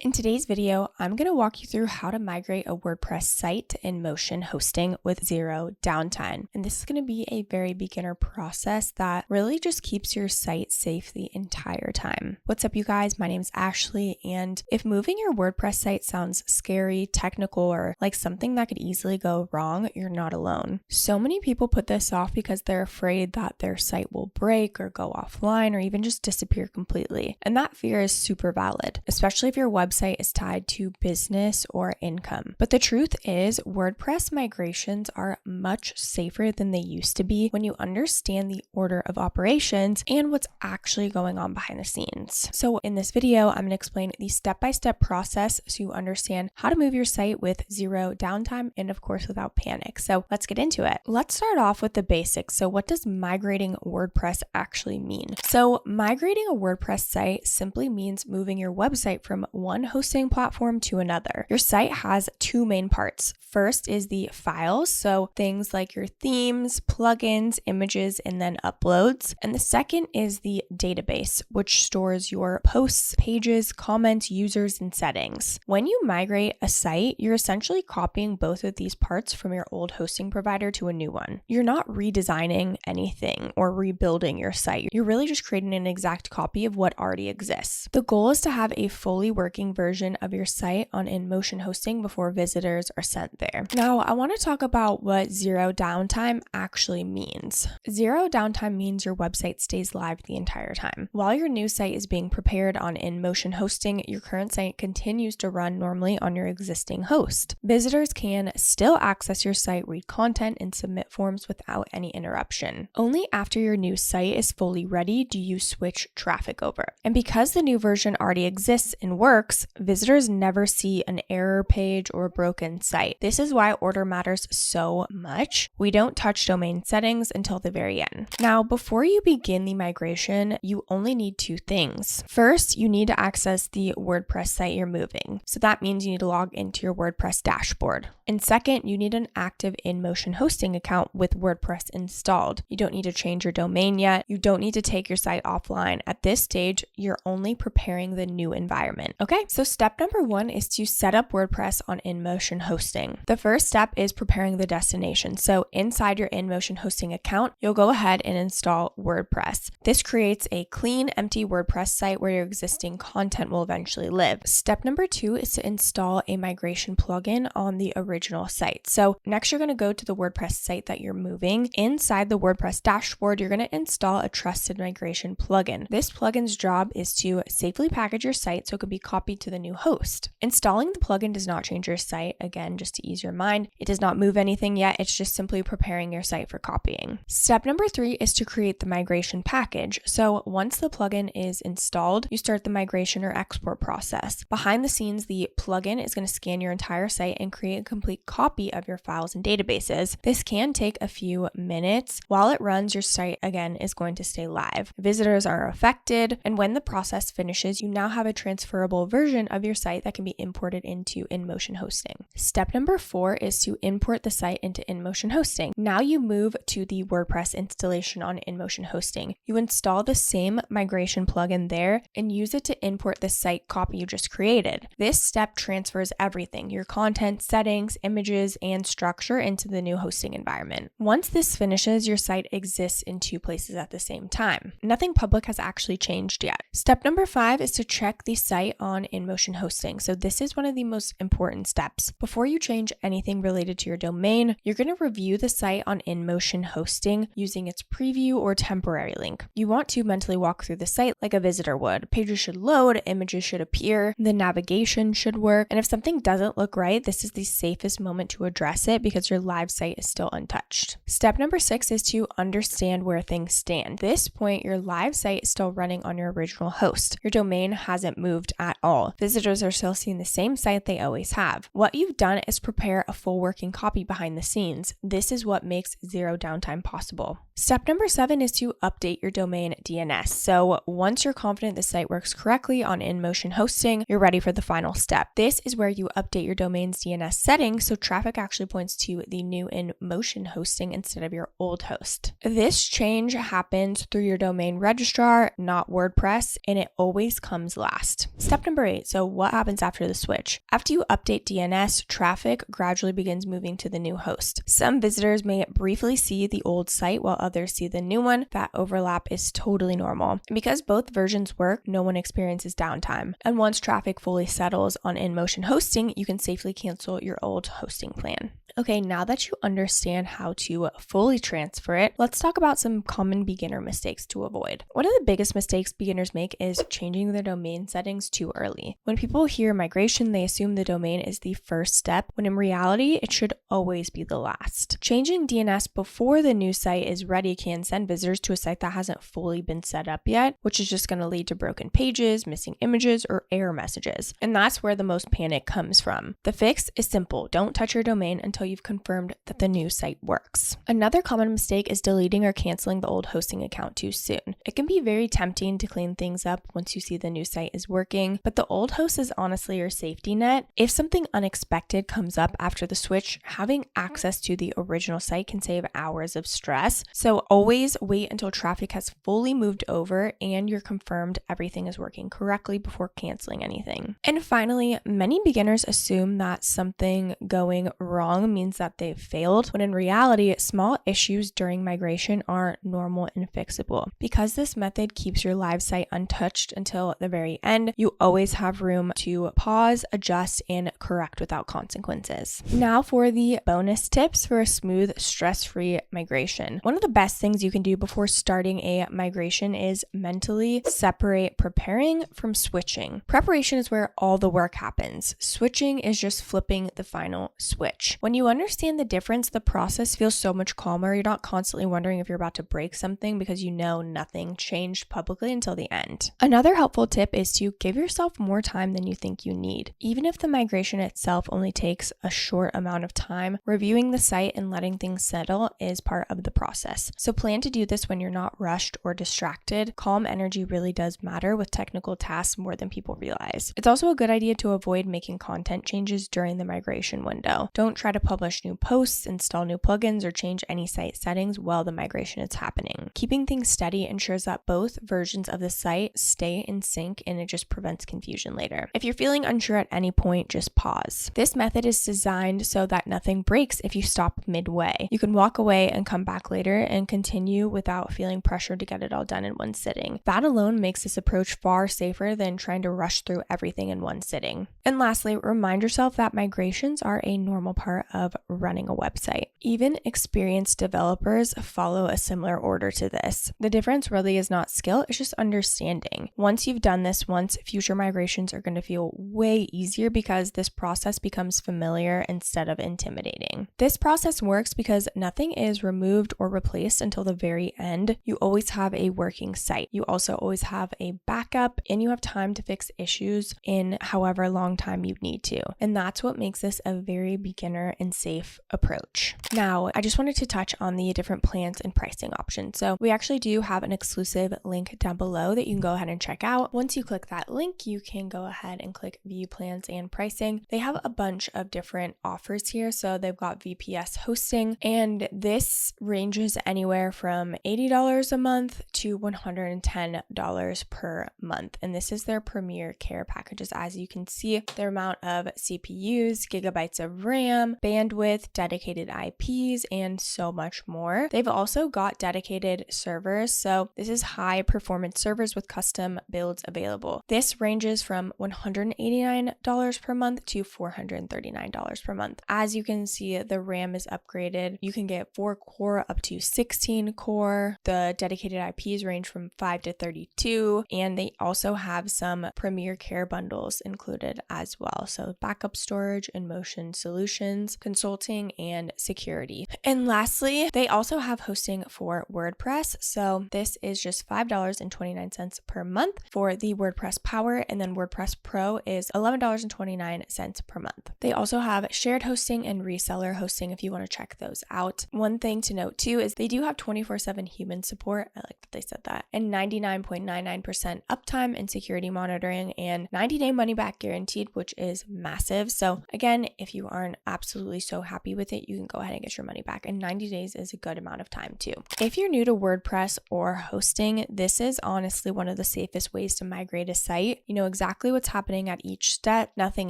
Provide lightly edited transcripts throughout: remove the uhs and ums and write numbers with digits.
In today's video, I'm going to walk you through how to migrate a WordPress site to InMotion Hosting with zero downtime. And this is going to be a very beginner process that really just keeps your site safe the entire time. What's up, you guys? My name is Ashley, and if moving your WordPress site sounds scary, technical, or like something that could easily go wrong, you're not alone. So many people put this off because they're afraid that their site will break or go offline or even just disappear completely. And that fear is super valid, especially if your website is tied to business or income. But the truth is, WordPress migrations are much safer than they used to be when you understand the order of operations and what's actually going on behind the scenes. So in this video, I'm going to explain the step-by-step process so you understand how to move your site with zero downtime and of course without panic. So let's get into it. Let's start off with the basics. So what does migrating WordPress actually mean? So migrating a WordPress site simply means moving your website from one hosting platform to another. Your site has two main parts. First is the files, so things like your themes, plugins, images, and then uploads. And the second is the database, which stores your posts, pages, comments, users, and settings. When you migrate a site, you're essentially copying both of these parts from your old hosting provider to a new one. You're not redesigning anything or rebuilding your site. You're really just creating an exact copy of what already exists. The goal is to have a fully working version of your site on InMotion Hosting before visitors are sent there. Now, I want to talk about what zero downtime actually means. Zero downtime means your website stays live the entire time. While your new site is being prepared on InMotion Hosting, your current site continues to run normally on your existing host. Visitors can still access your site, read content, and submit forms without any interruption. Only after your new site is fully ready do you switch traffic over. And because the new version already exists and works, visitors never see an error page or a broken site. This is why order matters so much. We don't touch domain settings until the very end. Now, before you begin the migration, you only need two things. First, you need to access the WordPress site you're moving. So that means you need to log into your WordPress dashboard. And second, you need an active InMotion Hosting account with WordPress installed. You don't need to change your domain yet. You don't need to take your site offline. At this stage, you're only preparing the new environment. Okay, so step number one is to set up WordPress on InMotion Hosting. The first step is preparing the destination. So inside your InMotion Hosting account, you'll go ahead and install WordPress. This creates a clean, empty WordPress site where your existing content will eventually live. Step number two is to install a migration plugin on the original site. So next, you're going to go to the WordPress site that you're moving. Inside the WordPress dashboard, you're going to install a trusted migration plugin. This plugin's job is to safely package your site so it can be copied to the new host. Installing the plugin does not change your site. Again, just to ease your mind, it does not move anything yet. It's just simply preparing your site for copying. Step number three is to create the migration package. So once the plugin is installed, you start the migration or export process. Behind the scenes, the plugin is going to scan your entire site and create a complete copy of your files and databases. This can take a few minutes. While it runs, your site again is going to stay live. Visitors are affected, and when the process finishes, you now have a transferable version of your site that can be imported into InMotion Hosting. Step number four is to import the site into InMotion Hosting. Now you move to the WordPress installation on InMotion Hosting. You install the same migration plugin there and use it to import the site copy you just created. This step transfers everything, your content, settings, images, and structure into the new hosting environment. Once this finishes, your site exists in two places at the same time. Nothing public has actually changed yet. Step number five is to check the site on InMotion Hosting. So this is one of the most important steps. Before you change anything related to your domain, you're going to review the site on InMotion Hosting using its preview or temporary link. You want to mentally walk through the site like a visitor would. Pages should load, images should appear, the navigation should work, and if something doesn't look right, this is the safest moment to address it because your live site is still untouched. Step number six is to understand where things stand. At this point, your live site is still running on your original host. Your domain hasn't moved at all. Visitors are still seeing the same site they always have. What you've done is prepare a full working copy behind the scenes. This is what makes zero downtime possible. Step number 7 is to update your domain DNS. So once you're confident the site works correctly on InMotion Hosting, you're ready for the final step. This is where you update your domain's DNS settings so traffic actually points to the new InMotion Hosting instead of your old host. This change happens through your domain registrar, not WordPress, and it always comes last. Step number great. So what happens after the switch? After you update DNS, traffic gradually begins moving to the new host. Some visitors may briefly see the old site while others see the new one. That overlap is totally normal. And because both versions work, no one experiences downtime. And once traffic fully settles on InMotion Hosting, you can safely cancel your old hosting plan. Okay, now that you understand how to fully transfer it, let's talk about some common beginner mistakes to avoid. One of the biggest mistakes beginners make is changing their domain settings too early. When people hear migration, they assume the domain is the first step, when in reality, it should always be the last. Changing DNS before the new site is ready can send visitors to a site that hasn't fully been set up yet, which is just going to lead to broken pages, missing images, or error messages. And that's where the most panic comes from. The fix is simple. Don't touch your domain until you've confirmed that the new site works. Another common mistake is deleting or canceling the old hosting account too soon. It can be very tempting to clean things up once you see the new site is working, but the old host is honestly your safety net. If something unexpected comes up after the switch, having access to the original site can save hours of stress. So always wait until traffic has fully moved over and you're confirmed everything is working correctly before canceling anything. And finally, many beginners assume that something going wrong means that they've failed, when in reality, small issues during migration are normal and fixable. Because this method keeps your live site untouched until the very end, you always have room to pause, adjust, and correct without consequences. Now for the bonus tips for a smooth, stress-free migration. One of the best things you can do before starting a migration is mentally separate preparing from switching. Preparation is where all the work happens. Switching is just flipping the final switch. When you understand the difference, the process feels so much calmer. You're not constantly wondering if you're about to break something because you know nothing changed publicly until the end. Another helpful tip is to give yourself more time than you think you need. Even if the migration itself only takes a short amount of time, reviewing the site and letting things settle is part of the process. So plan to do this when you're not rushed or distracted. Calm energy really does matter with technical tasks more than people realize. It's also a good idea to avoid making content changes during the migration window. Don't try to publish new posts, install new plugins, or change any site settings while the migration is happening. Keeping things steady ensures that both versions of the site stay in sync, and it just prevents confusion later. If you're feeling unsure at any point, just pause. This method is designed so that nothing breaks if you stop midway. You can walk away and come back later and continue without feeling pressured to get it all done in one sitting. That alone makes this approach far safer than trying to rush through everything in one sitting. And lastly, remind yourself that migrations are a normal part of running a website. Even experienced developers follow a similar order to this. The difference really is not skill, it's just understanding. Once you've done this once, future migrations are going to feel way easier because this process becomes familiar instead of intimidating. This process works because nothing is removed or replaced until the very end. You always have a working site. You also always have a backup, and you have time to fix issues in however long time you need to. And that's what makes this a very beginner and safe approach. Now, I just wanted to touch on the different plans and pricing options. So we actually do have an exclusive link down below that you can go ahead and check out. Once you click that link, you can go ahead and click view plans and pricing. They have a bunch of different offers here. So they've got VPS hosting, and this ranges anywhere from $80 a month to $110 per month. And this is their premier care packages. As you can see, their amount of CPUs, gigabytes of RAM, bandwidth, dedicated IPs, and so much more. They've also got dedicated servers. So this is high performance servers with custom builds available. This ranges from $189 per month to $439 per month. As you can see, the RAM is upgraded. You can get 4 core up to 16 core. The dedicated IPs range from 5 to 32, and they also have some premier care bundles included as well. So backup storage, InMotion solutions, consulting, and security. And lastly, they also have hosting for WordPress. So this is just $5.29 per month for the WordPress Power, and then WordPress Pro is $11.29 per month. They also have shared hosting and reseller hosting if you want to check those out. One thing to note too is they do have 24/7 human support. I like that they said that. And 99.99% uptime and security monitoring, and 90-day money back guaranteed, which is massive. So again, if you aren't absolutely so happy with it, you can go ahead and get your money back. And 90 days is a good amount of time too. If you're new to WordPress or hosting, this is honestly one of the safest ways to migrate a site. You know exactly exactly what's happening at each step. Nothing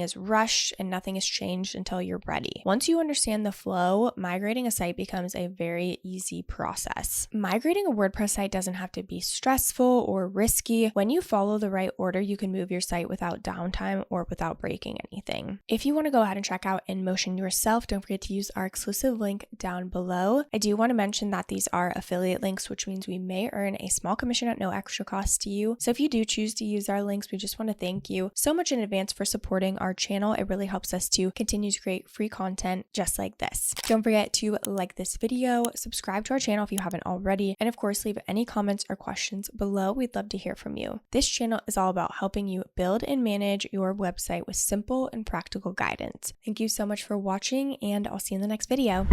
is rushed and nothing is changed until you're ready. Once you understand the flow, migrating a site becomes a very easy process. Migrating a WordPress site doesn't have to be stressful or risky. When you follow the right order, you can move your site without downtime or without breaking anything. If you want to go ahead and check out InMotion yourself, don't forget to use our exclusive link down below. I do want to mention that these are affiliate links, which means we may earn a small commission at no extra cost to you. So if you do choose to use our links, we just want to thank you so much in advance for supporting our channel. It really helps us to continue to create free content just like this. Don't forget to like this video, subscribe to our channel if you haven't already, and of course leave any comments or questions below. We'd love to hear from you. This channel is all about helping you build and manage your website with simple and practical guidance. Thank you so much for watching, and I'll see you in the next video.